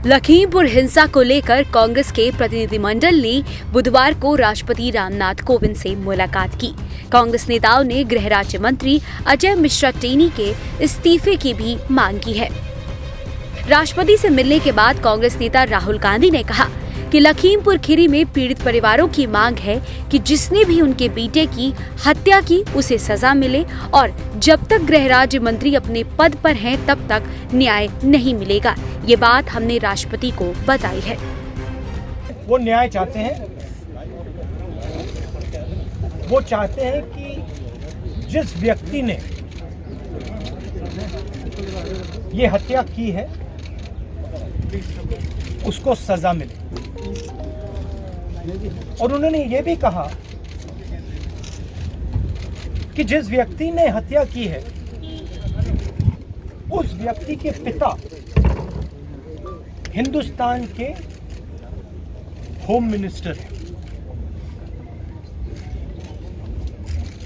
लखीमपुर हिंसा को लेकर कांग्रेस के प्रतिनिधिमंडल ने बुधवार को राष्ट्रपति रामनाथ कोविंद से मुलाकात की। कांग्रेस नेताओं ने गृह राज्य मंत्री अजय मिश्रा टेनी के इस्तीफे की भी मांग की है। राष्ट्रपति से मिलने के बाद कांग्रेस नेता राहुल गांधी ने कहा कि लखीमपुर खीरी में पीड़ित परिवारों की मांग है कि जिसने भी उनके बेटे की हत्या की उसे सजा मिले और जब तक गृह राज्य मंत्री अपने पद पर हैं तब तक न्याय नहीं मिलेगा। ये बात हमने राष्ट्रपति को बताई है। वो न्याय चाहते हैं, वो चाहते हैं कि जिस व्यक्ति ने ये हत्या की है उसको सजा मिले। और उन्होंने ये भी कहा कि जिस व्यक्ति ने हत्या की है उस व्यक्ति के पिता हिंदुस्तान के होम मिनिस्टर हैं।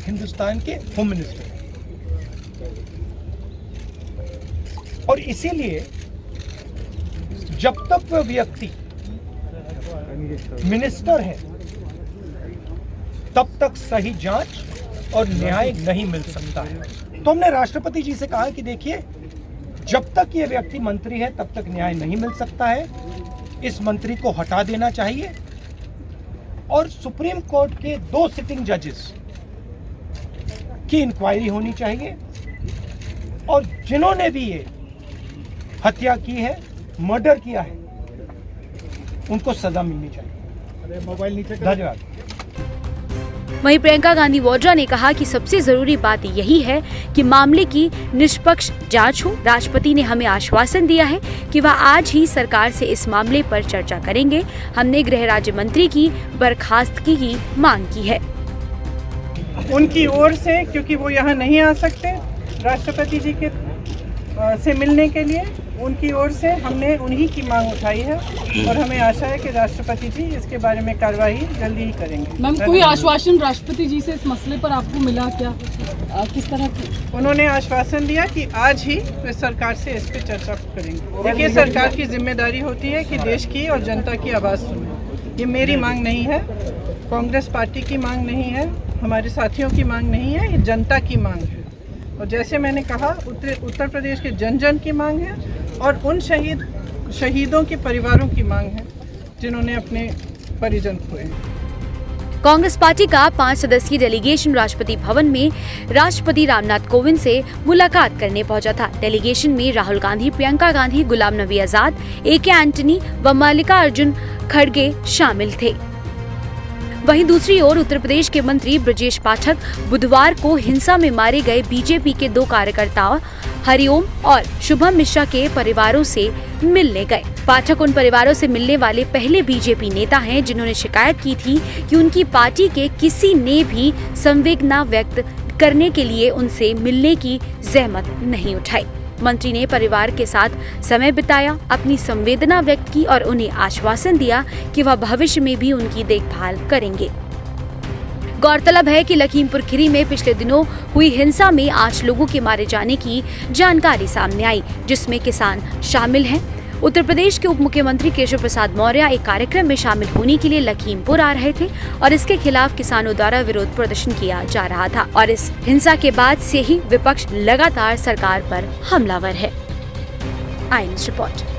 हिंदुस्तान के होम मिनिस्टर हैं। और इसीलिए जब तक वह व्यक्ति मिनिस्टर है तब तक सही जांच और न्याय नहीं मिल सकता है। तो हमने राष्ट्रपति जी से कहा कि देखिए, जब तक ये व्यक्ति मंत्री है तब तक न्याय नहीं मिल सकता है। इस मंत्री को हटा देना चाहिए और सुप्रीम कोर्ट के 2 सिटिंग जजेस की इंक्वायरी होनी चाहिए और जिन्होंने भी ये हत्या की है, मर्डर किया है, उनको सजा मिलनी चाहिए। मोबाइल नीचे। धन्यवाद। वहीं प्रियंका गांधी वाड्रा ने कहा कि सबसे जरूरी बात यही है कि मामले की निष्पक्ष जांच हो। राष्ट्रपति ने हमें आश्वासन दिया है कि वह आज ही सरकार से इस मामले पर चर्चा करेंगे। हमने गृह राज्य मंत्री की बर्खास्तगी की मांग की है। उनकी ओर से, क्योंकि वो यहाँ नहीं आ सकते राष्ट्रपति जी के से मिलने के लिए, उनकी ओर से हमने उन्हीं की मांग उठाई है और हमें आशा है कि राष्ट्रपति जी इसके बारे में कार्रवाई जल्दी ही करेंगे। मैम, कोई आश्वासन राष्ट्रपति जी से इस मसले पर आपको मिला क्या? किस तरह की? उन्होंने आश्वासन दिया कि आज ही वे सरकार से इस पर चर्चा करेंगे। देखिए, सरकार की जिम्मेदारी होती है कि देश की और जनता की आवाज़ सुने। ये मेरी मांग नहीं है, कांग्रेस पार्टी की मांग नहीं है, हमारे साथियों की मांग नहीं है, ये जनता की मांग है। और जैसे मैंने कहा, उत्तर प्रदेश के जन जन की मांग है और उन शहीदों के परिवारों की मांग है जिन्होंने अपने परिजन खोए। कांग्रेस पार्टी का 5 सदस्यीय डेलीगेशन राष्ट्रपति भवन में राष्ट्रपति रामनाथ कोविंद से मुलाकात करने पहुंचा था। डेलीगेशन में राहुल गांधी, प्रियंका गांधी, गुलाम नबी आजाद, AK एंटनी व मल्लिकार्जुन खड़गे शामिल थे। वहीं दूसरी ओर उत्तर प्रदेश के मंत्री ब्रजेश पाठक बुधवार को हिंसा में मारे गए बीजेपी के 2 कार्यकर्ताओं हरिओम और शुभम मिश्रा के परिवारों से मिलने गए। पाठक उन परिवारों से मिलने वाले पहले बीजेपी नेता हैं जिन्होंने शिकायत की थी कि उनकी पार्टी के किसी ने भी संवेदना व्यक्त करने के लिए उनसे मिलने की जहमत नहीं उठाई। मंत्री ने परिवार के साथ समय बिताया, अपनी संवेदना व्यक्त की और उन्हें आश्वासन दिया कि वह भविष्य में भी उनकी देखभाल करेंगे। गौरतलब है कि लखीमपुर खीरी में पिछले दिनों हुई हिंसा में 8 लोगों के मारे जाने की जानकारी सामने आई, जिसमें किसान शामिल हैं। उत्तर प्रदेश के उप मुख्यमंत्री केशव प्रसाद मौर्य एक कार्यक्रम में शामिल होने के लिए लखीमपुर आ रहे थे और इसके खिलाफ किसानों द्वारा विरोध प्रदर्शन किया जा रहा था और इस हिंसा के बाद से ही विपक्ष लगातार सरकार पर हमलावर है। I news report.